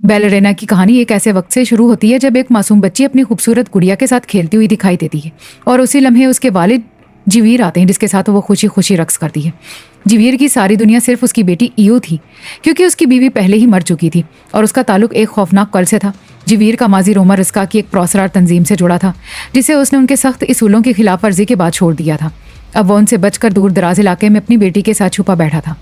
Ballerina की कहानी एक ऐसे वक्त से शुरू होती है जब एक मासूम बच्ची अपनी खूबसूरत गुड़िया के साथ खेलती हुई दिखाई देती है और उसी लम्हे उसके वालिद जवीर आते हैं जिसके साथ वो खुशी खुशी रक्स करती है। जवीर की सारी दुनिया सिर्फ उसकी बेटी ईयो थी, क्योंकि उसकी बीवी पहले ही मर चुकी थी और उसका ताल्लुक एक खौफनाक कल से था। जवीर का माजी रोमा रिस्का की एक प्रौसरार तंजीम से जुड़ा था, जिसे उसने उनके सख्त इसूलों की खिलाफ वर्जी के बाद छोड़ दिया था। अब वो उनसे बचकर दूर दराज इलाके में अपनी बेटी के साथ छुपा बैठा था।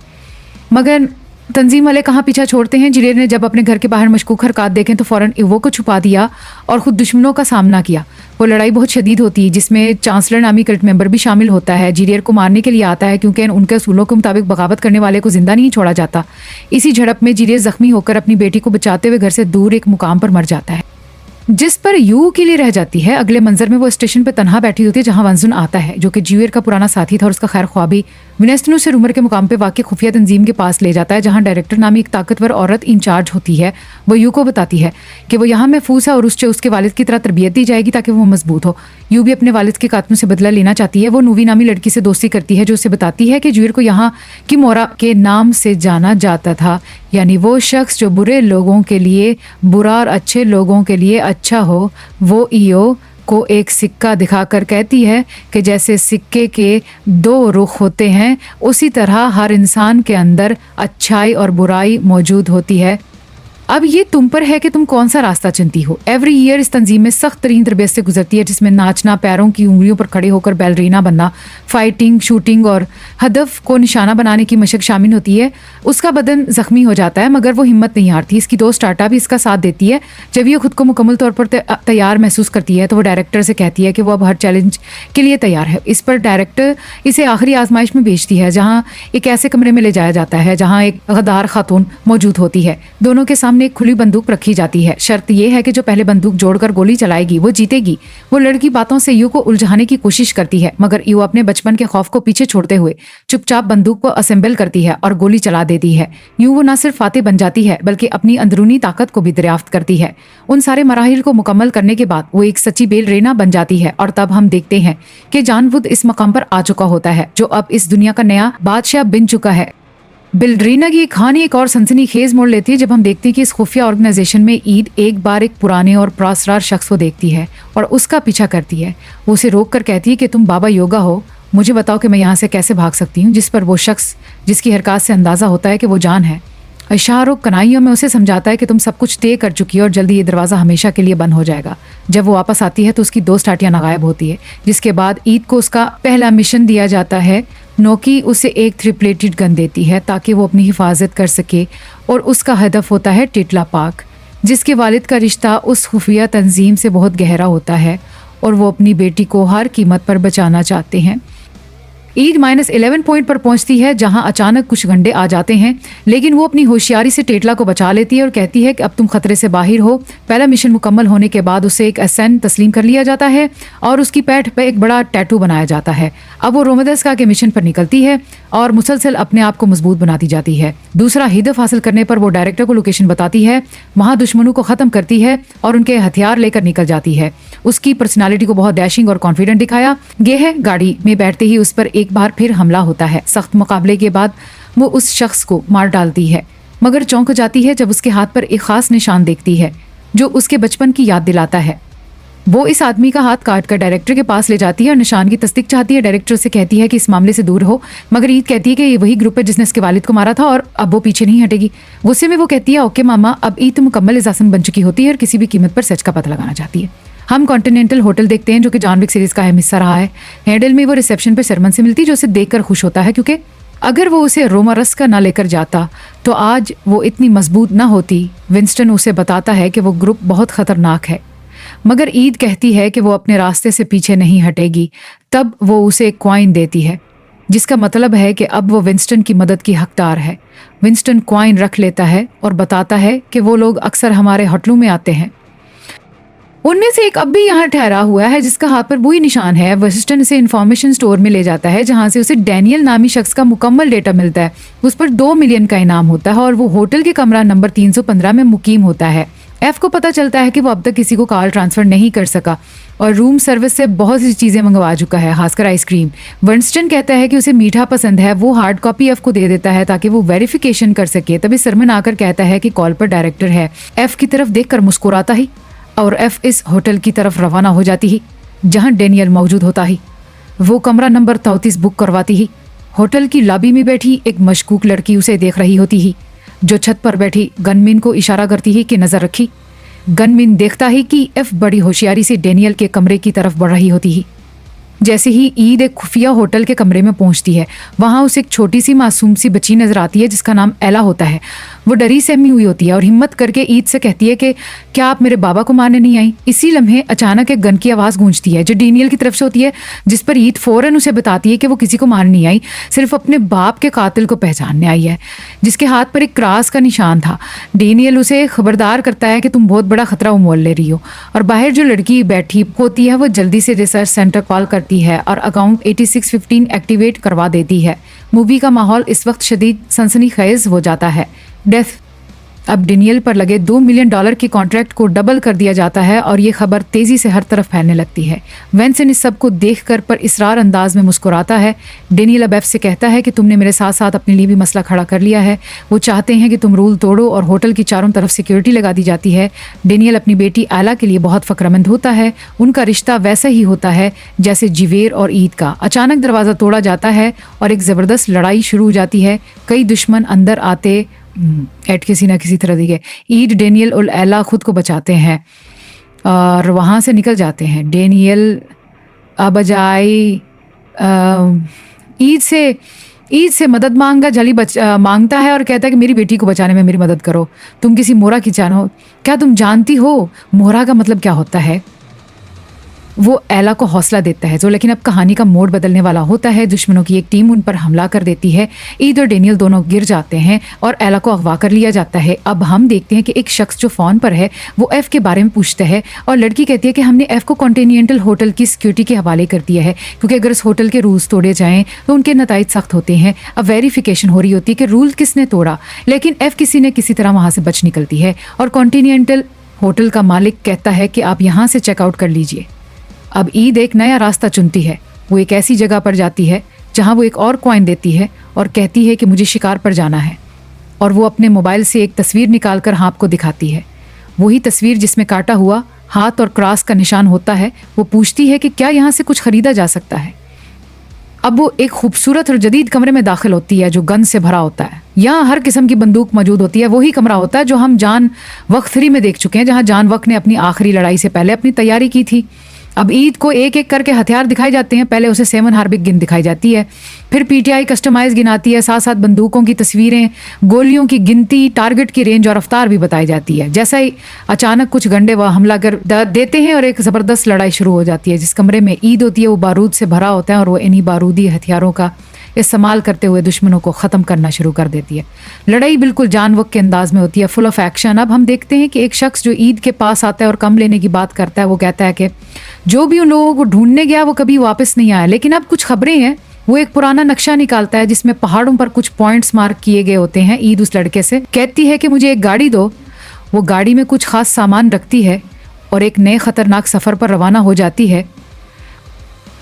मगर तंजीम वाले कहाँ पीछा छोड़ते हैं। जिरेर ने जब अपने घर के बाहर मशकूक हरकत देखें तो फौरन इवो को छुपा दिया और खुद दुश्मनों का सामना किया। वो लड़ाई बहुत शदीद होती है जिसमें चांसलर नामी कल्ट मेंबर भी शामिल होता है। जिरेर को मारने के लिए आता है क्योंकि उनके असूलों के मुताबिक बगावत करने वाले को जिंदा नहीं छोड़ा जाता। इसी झड़प में जिरेर जख्मी होकर अपनी बेटी को बचाते हुए घर से दूर एक मुकाम पर मर जाता है, जिस पर यू के लिए रह जाती है। अगले मंजर में वो स्टेशन पर तनहा बैठी होती है जहां वंजुन आता है, जो कि जवीर का पुराना साथी था और उसका खैर ख्वाबी विनेस्टनो से रूमर के मुकाम पे वाक़ई खुफिया तंजीम के पास ले जाता है, जहां डायरेक्टर नामी एक ताकतवर औरत इंचार्ज होती है। वो यू को बताती है कि वो यहाँ महफूज है और उसके वालिद की तरह तरबियत दी जाएगी ताकि वो मजबूत हो। यू भी अपने वालिद के कातलों से बदला लेना चाहती है। वो नूवी नामी लड़की से दोस्ती करती है जो उसे बताती है कि जवीर को यहाँ की मोरा के नाम से जाना जाता था, यानी वो शख्स जो बुरे लोगों के लिए बुरा और अच्छे लोगों के लिए अच्छा हो। वो ईयो को एक सिक्का दिखाकर कहती है कि जैसे सिक्के के दो रुख होते हैं, उसी तरह हर इंसान के अंदर अच्छाई और बुराई मौजूद होती है। अब ये तुम पर है कि तुम कौन सा रास्ता चुनती हो। एवरी ईयर इस तंजीम में सख्त तरीन तरबियत से गुजरती है, जिसमें नाचना, पैरों की उंगलियों पर खड़े होकर बैलरीना बनना, फाइटिंग, शूटिंग और हदफ को निशाना बनाने की मशक शामिल होती है। उसका बदन जख्मी हो जाता है मगर वो हिम्मत नहीं हारती। इसकी दोस्त टाटा भी इसका साथ देती है। जब ये खुद को मुकम्मल तौर पर तैयार महसूस करती है तो वो डायरेक्टर से कहती है कि वो अब हर चैलेंज के लिए तैयार है। इस पर डायरेक्टर इसे आखिरी आजमाइश में भेजती है, जहाँ एक ऐसे कमरे में ले जाया जाता है जहाँ एक गद्दार खातून मौजूद होती है। दोनों के सामने एक खुली बंदूक रखी जाती है। शर्त यह है कि जो पहले बंदूक जोड़कर गोली चलाएगी वो जीतेगी। वो लड़की बातों से यू को उलझाने की कोशिश करती है, मगर यू अपने बचपन के खौफ को पीछे छोड़ते हुए चुपचाप बंदूक को असेंबल करती है और गोली चला देती है। यूं वो न सिर्फ फातेह बन जाती है बल्कि अपनी अंदरूनी ताकत को भी दरियाफ्त करती है। उन सारे मराहिल को मुकम्मल करने के बाद वो एक सच्ची बैलरीना बन जाती है और तब हम देखते हैं कि जान वुड इस मकाम पर आ चुका होता है, जो अब इस दुनिया का नया बादशाह बन चुका है। बैलरीना की कहानी एक और सनसनीखेज मोड़ लेती है जब हम देखते हैं कि इस खुफिया ऑर्गेनाइजेशन में ईद एक बार एक पुराने और प्रसरार शख्स को देखती है और उसका पीछा करती है। वो उसे रोक कर कहती है कि तुम बाबा योगा हो, मुझे बताओ कि मैं यहाँ से कैसे भाग सकती हूँ। जिस पर वो शख्स, जिसकी हरकत से अंदाजा होता है कि वो जान है, इशारों कनाइयों में उसे समझाता है कि तुम सब कुछ तय कर चुकी है और जल्दी ये दरवाज़ा हमेशा के लिए बंद हो जाएगा। जब वो वापस आती है तो उसकी दोस्त टाटियाना गायब होती है, जिसके बाद ईद को उसका पहला मिशन दिया जाता है। नोकी उसे एक 3 प्लेटेड गन देती है ताकि वो अपनी हिफाजत कर सके और उसका हदफ होता है टिटला पाक, जिसके वालिद का रिश्ता उस खुफिया तंजीम से बहुत गहरा होता है और वो अपनी बेटी को हर कीमत पर बचाना चाहते हैं। ईद -11 पॉइंट पर पहुंचती है जहां अचानक कुछ गंडे आ जाते हैं, लेकिन वो अपनी होशियारी से टेटला को बचा लेती है और कहती है कि अब तुम खतरे से बाहर हो। पहला मिशन मुकम्मल होने के बाद उसे एक एसेंट तस्लीम कर लिया जाता है और उसकी पैठ पर एक बड़ा टैटू बनाया जाता है। अब वो रोमदस्का के मिशन पर निकलती है और मुसलसल अपने आप को मजबूत बनाती जाती है। दूसरा हदफ हासिल करने पर वो डायरेक्टर को लोकेशन बताती है, वहां दुश्मनों को खत्म करती है और उनके हथियार लेकर निकल जाती है। उसकी पर्सनालिटी को बहुत डैशिंग और कॉन्फिडेंट दिखाया गया है। गाड़ी में बैठते ही उस पर एक बार फिर हमला होता है। सख्त मुकाबले के बाद वो उस शख्स को मार डालती है, मगर चौंक जाती है जब उसके हाथ पर एक खास निशान देखती है जो उसके बचपन की याद दिलाता है। वो इस आदमी का हाथ काट कर डायरेक्टर के पास ले जाती है और निशान की तस्दीक चाहती है। डायरेक्टर से कहती है कि इस मामले से दूर हो, मगर ईद कहती है कि ये वही ग्रुप है जिसने इसके वालिद को मारा था और अब वो पीछे नहीं हटेगी। गुस्से में वो कहती है, ओके मामा, अब ईद मुकम्मल इजाजत बन चुकी होती है और किसी भी कीमत पर सच का पता लगाना चाहती है। हम कॉन्टिनेंटल होटल देखते हैं जो कि जॉन विक सीरीज का अहम हिस्सा रहा है। हेडल में वो रिसेप्शन पर सरमन से मिलती है जो उसे देखकर खुश होता है, क्योंकि अगर वो उसे रोमा रस्का ना लेकर जाता तो आज वो इतनी मजबूत ना होती। विंस्टन उसे बताता है कि वो ग्रुप बहुत खतरनाक है, मगर ईद कहती है कि वो अपने रास्ते से पीछे नहीं हटेगी। तब वो उसे एक कॉइन देती है, जिसका मतलब है कि अब वो विंस्टन की मदद की हकदार है। विंस्टन कॉइन रख लेता है और बताता है कि वो लोग अक्सर हमारे होटलों में आते हैं, उनमें से एक अब भी यहाँ ठहरा हुआ है जिसका हाथ पर वही निशान है। विंस्टन इसे इंफॉर्मेशन स्टोर में ले जाता है जहाँ से उसे डैनियल नामी शख्स का मुकम्मल डेटा मिलता है। उस पर 2 मिलियन का इनाम होता है और वो होटल के कमरा नंबर 315 में मुकीम होता है। एफ को पता चलता है कि वो अब तक किसी को कॉल ट्रांसफ़र नहीं कर सका और रूम सर्विस से बहुत सी चीज़ें मंगवा चुका है, खासकर आइसक्रीम। विंस्टन कहता है कि उसे मीठा पसंद है। वो हार्ड कॉपी एफ को दे देता है ताकि वो वेरिफिकेशन कर सके। तभी सरमन आकर कहता है कि कॉल पर डायरेक्टर है। एफ की तरफ देखकर मुस्कुराता ही और एफ इस होटल की तरफ रवाना हो जाती ही जहाँ डेनियल मौजूद होता ही। वो कमरा नंबर 34 बुक करवाती ही। होटल की लॉबी में बैठी एक मशकूक लड़की उसे देख रही होती ही, जो छत पर बैठी गनमैन को इशारा करती ही कि नजर रखी। गनमैन देखता ही कि एफ बड़ी होशियारी से डेनियल के कमरे की तरफ बढ़ रही होती ही। जैसे ही ईद एक खुफिया होटल के कमरे में पहुंचती है, वहां उसे एक छोटी सी मासूम सी बच्ची नजर आती है जिसका नाम एला होता है। वो डरी सहमी हुई होती है और हिम्मत करके ईद से कहती है कि क्या आप मेरे बाबा को मारने नहीं आई। इसी लम्हे अचानक एक गन की आवाज़ गूंजती है जो डेनियल की तरफ से होती है, जिस पर ईद फौरन उसे बताती है कि वो किसी को मारने नहीं आई, सिर्फ अपने बाप के कातिल को पहचानने आई है, जिसके हाथ पर एक क्रॉस का निशान था। डेनियल उसे खबरदार करता है कि तुम बहुत बड़ा खतरा मोल ले रही हो। और बाहर जो लड़की बैठी होती है वो जल्दी से रिसर्च सेंटर कॉल करती है और अकाउंट 8615 एक्टिवेट करवा देती है। मूवी का माहौल इस वक्त शदीद सनसनीखेज हो जाता है। डेथ अब डेनियल पर लगे $2 मिलियन की कॉन्ट्रैक्ट को डबल कर दिया जाता है और ये खबर तेजी से हर तरफ फैलने लगती है। वेंसन इस सब को देखकर पर इसरार अंदाज में मुस्कुराता है। डेनियल अब एफ से कहता है कि तुमने मेरे साथ साथ अपने लिए भी मसला खड़ा कर लिया है। वो चाहते हैं कि तुम रूल तोड़ो और होटल की चारों तरफ सिक्योरिटी लगा दी जाती है। डेनियल अपनी बेटी आला के लिए बहुत फ़क्रमंद होता है। उनका रिश्ता वैसा ही होता है जैसे जिवेर और ईद का। अचानक दरवाज़ा तोड़ा जाता है और एक ज़बरदस्त लड़ाई शुरू हो जाती है। कई दुश्मन अंदर आते एड किसी ना किसी तरह दिखे। ईद, डेनियल और एला खुद को बचाते हैं और वहाँ से निकल जाते हैं। डेनियल बजाय ईद से मदद मांगता है और कहता है कि मेरी बेटी को बचाने में मेरी मदद करो। तुम किसी मोहरा की जानो, क्या तुम जानती हो मोहरा का मतलब क्या होता है? वो एला को हौसला देता है। लेकिन अब कहानी का मोड़ बदलने वाला होता है। दुश्मनों की एक टीम उन पर हमला कर देती है। ईद और डेनियल दोनों गिर जाते हैं और एला को अगवा कर लिया जाता है। अब हम देखते हैं कि एक शख्स जो फ़ोन पर है वो एफ़ के बारे में पूछता है और लड़की कहती है कि हमने एफ़ को कॉन्टिनेंटल होटल की सिक्योरिटी के हवाले कर दिया है, क्योंकि अगर इस होटल के रूल्स तोड़े जाएँ तो उनके नताइज सख्त होते हैं। अब वेरिफिकेशन हो रही होती है कि रूल किसने तोड़ा, लेकिन एफ़ किसी न किसी तरह वहाँ से बच निकलती है और कॉन्टिनेंटल होटल का मालिक कहता है कि आप यहाँ से चेकआउट कर लीजिए। अब ईद एक नया रास्ता चुनती है। वो एक ऐसी जगह पर जाती है जहां वो एक और कॉइन देती है और कहती है कि मुझे शिकार पर जाना है। और वो अपने मोबाइल से एक तस्वीर निकालकर हाप को दिखाती है, वही तस्वीर जिसमें काटा हुआ हाथ और क्रॉस का निशान होता है। वो पूछती है कि क्या यहाँ से कुछ खरीदा जा सकता है। अब वो एक खूबसूरत और जदीद कमरे में दाखिल होती है जो गन से भरा होता है। यहाँ हर किस्म की बंदूक मौजूद होती है। वही कमरा होता है जो हम जान वक्त 3 में देख चुके हैं, जहाँ जान वक्त ने अपनी आखिरी लड़ाई से पहले अपनी तैयारी की थी। अब ईद को एक एक करके हथियार दिखाए जाते हैं। पहले उसे 7 हार्बिक गिन दिखाई जाती है, फिर पीटीआई कस्टमाइज गिनाती है, साथ साथ बंदूकों की तस्वीरें, गोलियों की गिनती, टारगेट की रेंज और रफ्तार भी बताई जाती है। जैसा ही अचानक कुछ गंडे वह हमला कर देते हैं और एक ज़बरदस्त लड़ाई शुरू हो जाती है। जिस कमरे में ईद होती है वो बारूद से भरा होता है और वो इन्हीं बारूदी हथियारों का इस्तेमाल करते हुए दुश्मनों को ख़त्म करना शुरू कर देती है। लड़ाई बिल्कुल जानवक के अंदाज में होती है, फुल ऑफ एक्शन। अब हम देखते हैं कि एक शख्स जो ईद के पास आता है और कम लेने की बात करता है, वो कहता है कि जो भी उन लोगों को ढूंढने गया वो कभी वापस नहीं आया, लेकिन अब कुछ खबरें हैं। वो एक पुराना नक्शा निकालता है जिसमें पहाड़ों पर कुछ पॉइंट्स मार्क किए गए होते हैं। ईद उस लड़के से कहती है कि मुझे एक गाड़ी दो। वो गाड़ी में कुछ खास सामान रखती है और एक नए खतरनाक सफ़र पर रवाना हो जाती है।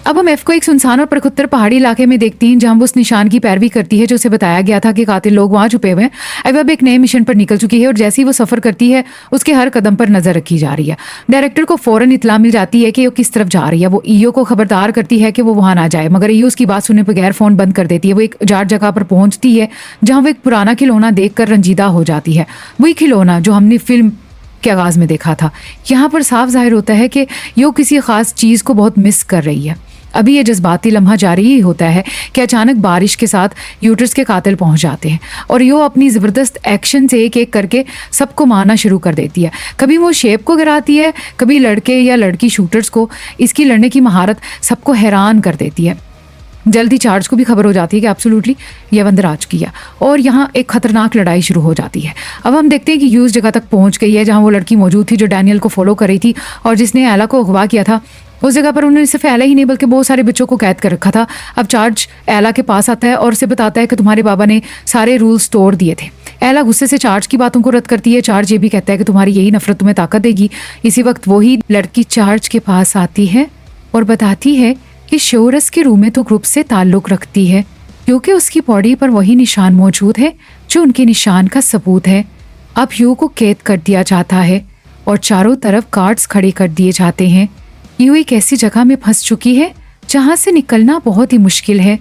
अब हम एफ को एक सुनसान और प्रखुत्तर पहाड़ी इलाके में देखती हैं जहां वो उस निशान की पैरवी करती है जो उसे बताया गया था कि कातिल लोग वहां छुपे हुए हैं। अब एक नए मिशन पर निकल चुकी है और जैसे ही वो सफ़र करती है उसके हर कदम पर नज़र रखी जा रही है। डायरेक्टर को फ़ौरन इत्तला मिल जाती है कि वो किस तरफ जा रही है। वो ईओ को खबरदार करती है कि वो वहाँ ना जाए, मगर ईओ उसकी बात सुनने बगैर फ़ोन बंद कर देती है। वो एक उजाड़ जगह पर पहुँचती है जहाँ वो एक पुराना खिलौना देख कर रंजीदा हो जाती है। वही खिलौना जो हमने फिल्म के आगाज़ में देखा था। यहाँ पर साफ जाहिर होता है कि यो किसी ख़ास चीज़ को बहुत मिस कर रही है। अभी ये जज्बाती लम्हा जारी ही होता है कि अचानक बारिश के साथ यूटर्स के कातिल पहुंच जाते हैं और यो अपनी ज़बरदस्त एक्शन से एक एक करके सबको मारना शुरू कर देती है। कभी वो शेप को गिराती है, कभी लड़के या लड़की शूटर्स को। इसकी लड़ने की महारत सबको हैरान कर देती है। जल्दी चार्ज को भी खबर हो जाती है कि एब्सोल्युटली ये अंदर आ चुकी है और यहाँ एक खतरनाक लड़ाई शुरू हो जाती है। अब हम देखते हैं कि यूज जगह तक पहुँच गई है जहाँ वो लड़की मौजूद थी जो डैनियल को फॉलो कर रही थी और जिसने एला को अगवा किया था। उस जगह पर उन्होंने सिर्फ एला ही नहीं बल्कि बहुत सारे बच्चों को कैद कर रखा था। अब चार्ज एला के पास आता है और उसे बताता है कि तुम्हारे बाबा ने सारे रूल्स तोड़ दिए थे। एला गुस्से से चार्ज की बातों को रद्द करती है। चार्ज ये भी कहता है कि तुम्हारी यही नफरत तुम्हें ताकत देगी। इसी वक्त वही लड़की चार्ज के पास आती है और बताती है कि शोरस के रूम में तो ग्रुप से ताल्लुक रखती है, क्योंकि उसकी बॉडी पर वही निशान मौजूद है जो उनके निशान का सबूत है। अब यू को कैद कर दिया जाता है और चारों तरफ गार्ड्स खड़े कर दिए जाते हैं। यू एक ऐसी जगह में फंस चुकी है जहां से निकलना बहुत ही मुश्किल है,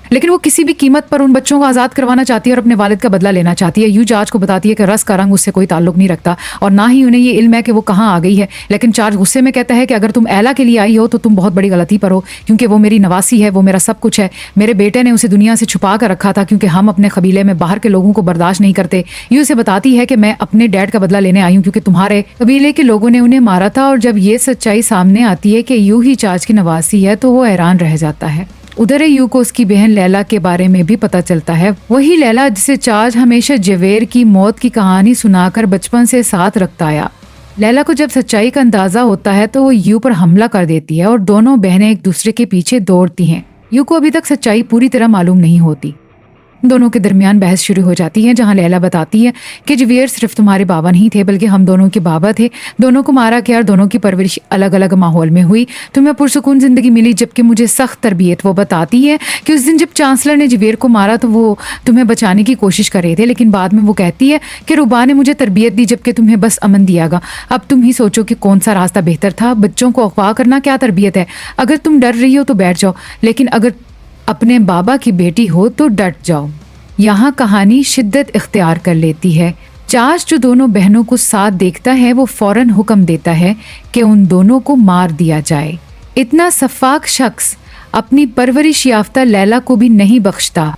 लेकिन वो किसी भी कीमत पर उन बच्चों को आज़ाद करवाना चाहती है और अपने वालिद का बदला लेना चाहती है। यू चार्ज को बताती है कि रस का रंग उससे कोई ताल्लुक नहीं रखता और ना ही उन्हें ये इल्म है कि वो कहाँ आ गई है। लेकिन चार्ज गुस्से में कहता है कि अगर तुम एला के लिए आई हो तो तुम बहुत बड़ी गलती पर हो, क्योंकि वो मेरी नवासी है, वो मेरा सब कुछ है। मेरे बेटे ने उसे दुनिया से छुपा कर रखा था क्योंकि हम अपने कबीले में बाहर के लोगों को बर्दाश्त नहीं करते। यू उसे बताती है कि मैं अपने डैड का बदला लेने आई हूँ क्योंकि तुम्हारे कबीले के लोगों ने उन्हें मारा था। और जब ये सच्चाई सामने आती है कि यू ही चार्ज की नवासी है तो वो हैरान रह जाता है। उधर यू को उसकी बहन लैला के बारे में भी पता चलता है। वही लैला जिसे चार्ज हमेशा जवेर की मौत की कहानी सुनाकर बचपन से साथ रखता आया। लैला को जब सच्चाई का अंदाजा होता है तो वो यू पर हमला कर देती है और दोनों बहनें एक दूसरे के पीछे दौड़ती हैं। यू को अभी तक सच्चाई पूरी तरह मालूम नहीं होती। दोनों के दरमियान बहस शुरू हो जाती है, जहां लैला बताती है कि जवेर सिर्फ तुम्हारे बाबा नहीं थे बल्कि हम दोनों के बाबा थे। दोनों को मारा गया और दोनों की परवरिश अलग अलग माहौल में हुई। तुम्हें पुरसुकून जिंदगी मिली जबकि मुझे सख्त तरबियत। वो बताती है कि उस दिन जब चांसलर ने जवेर को मारा तो वो तुम्हें बचाने की कोशिश कर रहे थे, लेकिन बाद में वो कहती है कि रुबा ने मुझे तरबियत दी जबकि तुम्हें बस अमन दियागा। अब तुम ही सोचो कि कौन सा रास्ता बेहतर था। बच्चों को अगवा करना क्या तरबियत है? अगर तुम डर रही हो तो बैठ जाओ, लेकिन अगर अपने बाबा की बेटी हो तो डट जाओ। यहाँ कहानी शिद्दत इख्तियार कर लेती है। चार्ज जो दोनों बहनों को साथ देखता है वो फौरन हुक्म देता है कि उन दोनों को मार दिया जाए। इतना सफाक शख्स अपनी परवरिश याफ्ता लैला को भी नहीं बख्शता।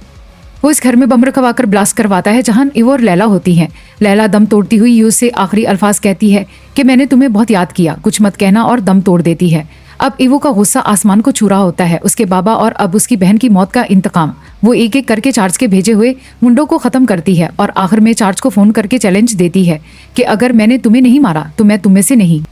वो इस घर में बम रखवाकर ब्लास्ट करवाता है जहां इवो और लैला होती हैं। लैला दम तोड़ती हुई यू से आखिरी अल्फाज कहती है कि मैंने तुम्हें बहुत याद किया, कुछ मत कहना, और दम तोड़ देती है। अब इवो का गुस्सा आसमान को छू रहा होता है। उसके बाबा और अब उसकी बहन की मौत का इंतकाम वो एक एक करके चार्ज के भेजे हुए मुंडों को खत्म करती है और आखिर में चार्ज को फोन करके चैलेंज देती है कि अगर मैंने तुम्हें नहीं मारा तो मैं तुम्हें से नहीं।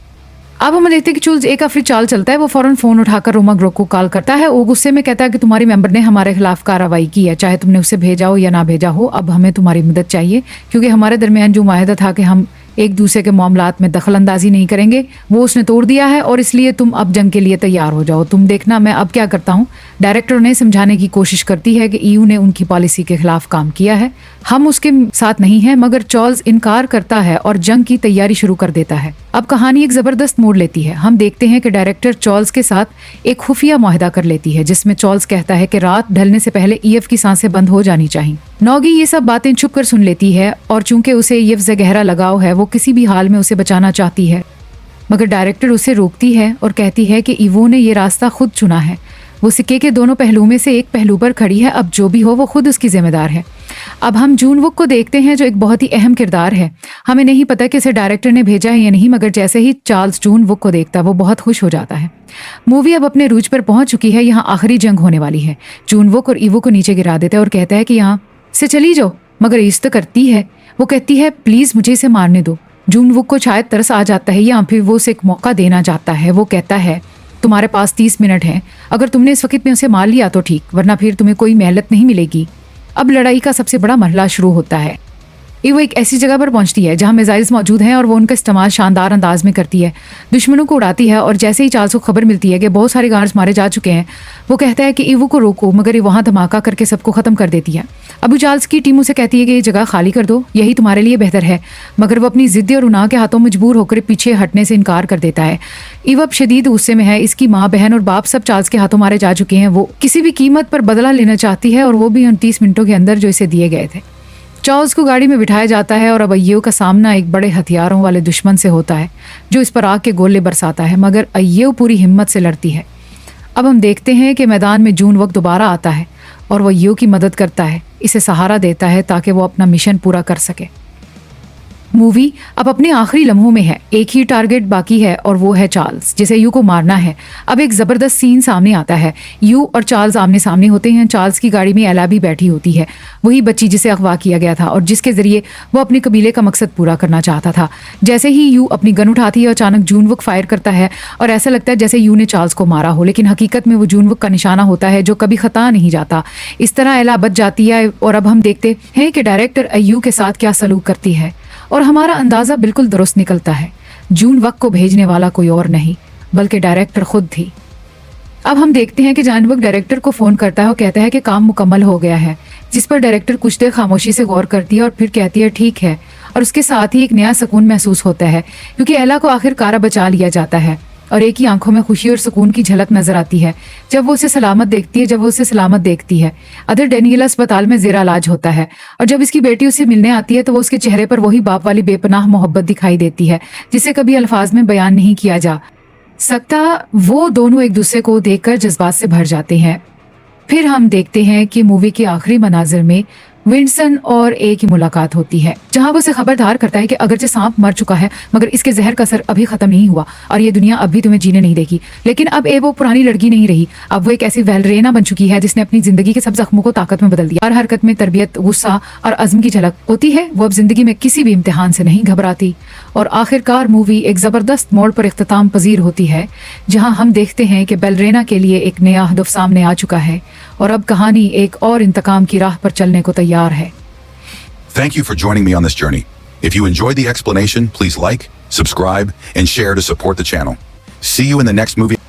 अब हम देखते हैं कि चूल्स एक आखिरी चाल चलता है। वो फौरन फोन उठाकर रोमा ग्रोक को कॉल करता है। वो गुस्से में कहता है कि तुम्हारी मेंबर ने हमारे खिलाफ कार्रवाई की है, चाहे तुमने उसे भेजा हो या ना भेजा हो। अब हमें तुम्हारी मदद चाहिए क्योंकि हमारे दरमियान जो माहिदा था कि हम एक दूसरे के मामलात में दखल अंदाजी नहीं करेंगे वो उसने तोड़ दिया है और इसलिए तुम अब जंग के लिए तैयार हो जाओ। तुम देखना मैं अब क्या करता हूँ। डायरेक्टर ने समझाने की कोशिश करती है कि ईयू ने उनकी पॉलिसी के खिलाफ काम किया है, हम उसके साथ नहीं हैं, मगर चार्ल्स इनकार करता है और जंग की तैयारी शुरू कर देता है। अब कहानी एक जबरदस्त मोड़ लेती है। हम देखते हैं कि डायरेक्टर चार्ल्स के साथ एक खुफिया मुआहदा कर लेती है जिसमें चार्ल्स कहता है कि रात ढलने से पहले ईएफ की सांसें बंद हो जानी चाहिए। नौगी ये सब बातें छुप कर सुन लेती है और चूंकि उसे ईएफ से गहरा लगाव है वो किसी भी हाल में उसे बचाना चाहती है, मगर डायरेक्टर उसे रोकती है और कहती है कि ईवो ने ये रास्ता खुद चुना है। वो सिक्के के दोनों पहलुओं में से एक पहलू पर खड़ी है। अब जो भी हो वो खुद उसकी जिम्मेदार है। अब हम जून वुक को देखते हैं जो एक बहुत ही अहम किरदार है। हमें नहीं पता कि इसे डायरेक्टर ने भेजा है या नहीं, मगर जैसे ही चार्ल्स जून वुक को देखता है वो बहुत खुश हो जाता है। मूवी अब अपने रूज पर पहुंच चुकी है। यहाँ आखिरी जंग होने वाली है। जून वुक और ईवो को नीचे गिरा देता है और कहता है कि यहाँ से चली जाओ, मगर इस तो करती है। वो कहती है प्लीज मुझे इसे मारने दो। जून वुक को शायद तरस आ जाता है या फिर वो उसे एक मौका देना चाहता है। वो कहता है तुम्हारे पास 30 मिनट हैं, अगर तुमने इस वक्त में उसे मार लिया तो ठीक, वरना फिर तुम्हें कोई मेहनत नहीं मिलेगी। अब लड़ाई का सबसे बड़ा मरहला शुरू होता है। वो एक ऐसी जगह पर पहुंचती है जहां मिसाइल्स मौजूद हैं और वो उनका इस्तेमाल शानदार अंदाज में करती है, दुश्मनों को उड़ाती है। और जैसे ही चार्ल्स को खबर मिलती है कि बहुत सारे गार्ड्स मारे जा चुके हैं, वो कहता है कि ईवो को रोको, मगर ये वहां धमाका करके सबको खत्म कर देती है। अबू चार्ल्स की टीम उसे कहती है कि ये जगह खाली कर दो, यही तुम्हारे लिए बेहतर है, मगर वो अपनी जिद्दी और उना के हाथों मजबूर होकर पीछे हटने से इनकार कर देता है। ईवो अब शदीद गुस्से में है। इसकी माँ, बहन और बाप सब चार्ल्स के हाथों मारे जा चुके हैं। वो किसी भी कीमत पर बदला लेना चाहती है और वो भी 29 मिनटों के अंदर जो इसे दिए गए थे। चार्ल्स को गाड़ी में बिठाया जाता है और अब अय्यो का सामना एक बड़े हथियारों वाले दुश्मन से होता है जो इस पर आग के गोले बरसाता है, मगर अय्यो पूरी हिम्मत से लड़ती है। अब हम देखते हैं कि मैदान में जून वक्त दोबारा आता है और वो अय्यो की मदद करता है, इसे सहारा देता है ताकि वो अपना मिशन पूरा कर सके। मूवी अब अपने आखिरी लम्हों में है। एक ही टारगेट बाकी है और वो है चार्ल्स, जिसे यू को मारना है। अब एक जबरदस्त सीन सामने आता है। यू और चार्ल्स आमने सामने होते हैं। चार्ल्स की गाड़ी में एला भी बैठी होती है, वही बच्ची जिसे अगवा किया गया था और जिसके जरिए वो अपने कबीले का मकसद पूरा करना चाहता था। जैसे ही यू अपनी गन उठाती है, अचानक जून वुक फायर करता है और ऐसा लगता है जैसे यू ने चार्ल्स को मारा हो, लेकिन हकीकत में वो जून वुक का निशाना होता है जो कभी खता नहीं जाता। इस तरह एला बच जाती है और अब हम देखते हैं कि डायरेक्टर यू के साथ क्या सलूक करती है और हमारा अंदाजा बिल्कुल दुरुस्त निकलता है। जून वक को भेजने वाला कोई और नहीं बल्कि डायरेक्टर खुद थी। अब हम देखते हैं कि जानवक डायरेक्टर को फोन करता है और कहता है कि काम मुकम्मल हो गया है, जिस पर डायरेक्टर कुछ देर खामोशी से गौर करती है और फिर कहती है ठीक है। और उसके साथ ही एक नया सुकून महसूस होता है क्योंकि एला को आखिरकार बचा लिया जाता है और एक ही आंखों में खुशी और सुकून की झलक नजर आती है जब वो उसे सलामत देखती है। अदर डेनियल अस्पताल में जेर इलाज होता है और जब इसकी बेटी उसे मिलने आती है तो वो उसके चेहरे पर वही बाप वाली बेपनाह मोहब्बत दिखाई देती है जिसे कभी अल्फाज में बयान नहीं किया जा सकता। वो दोनों एक दूसरे को देखकर जज्बात से भर जाते हैं। फिर हम देखते हैं कि मूवी के आखिरी मनाजिर में विंसन और ए की मुलाकात होती है, जहां वो उसे खबरदार करता है कि अगरचे सांप मर चुका है मगर इसके जहर का असर अभी खत्म नहीं हुआ और ये दुनिया अब भी तुम्हें जीने नहीं देगी। लेकिन अब ए वो पुरानी लड़की नहीं रही, अब वो एक ऐसी वेलरेना बन चुकी है जिसने अपनी जिंदगी के सब जख्मों को ताकत में बदल दिया। हर हरकत में तरबियत, गुस्सा और अज़्म की झलक होती है। वो अब जिंदगी में किसी भी इम्तिहान से नहीं घबराती और आखिरकार मूवी एक जबरदस्त मोड़ पर इख्तिताम पजीर होती है, जहां हम देखते हैं कि बेलरेना के लिए एक नया हदफ सामने आ चुका है और अब कहानी एक और इंतकाम की राह पर चलने को तैयार है। Thank you for joining me on this journey. If you enjoyed the explanation, please like, subscribe, and share to support the channel. See you in the next movie.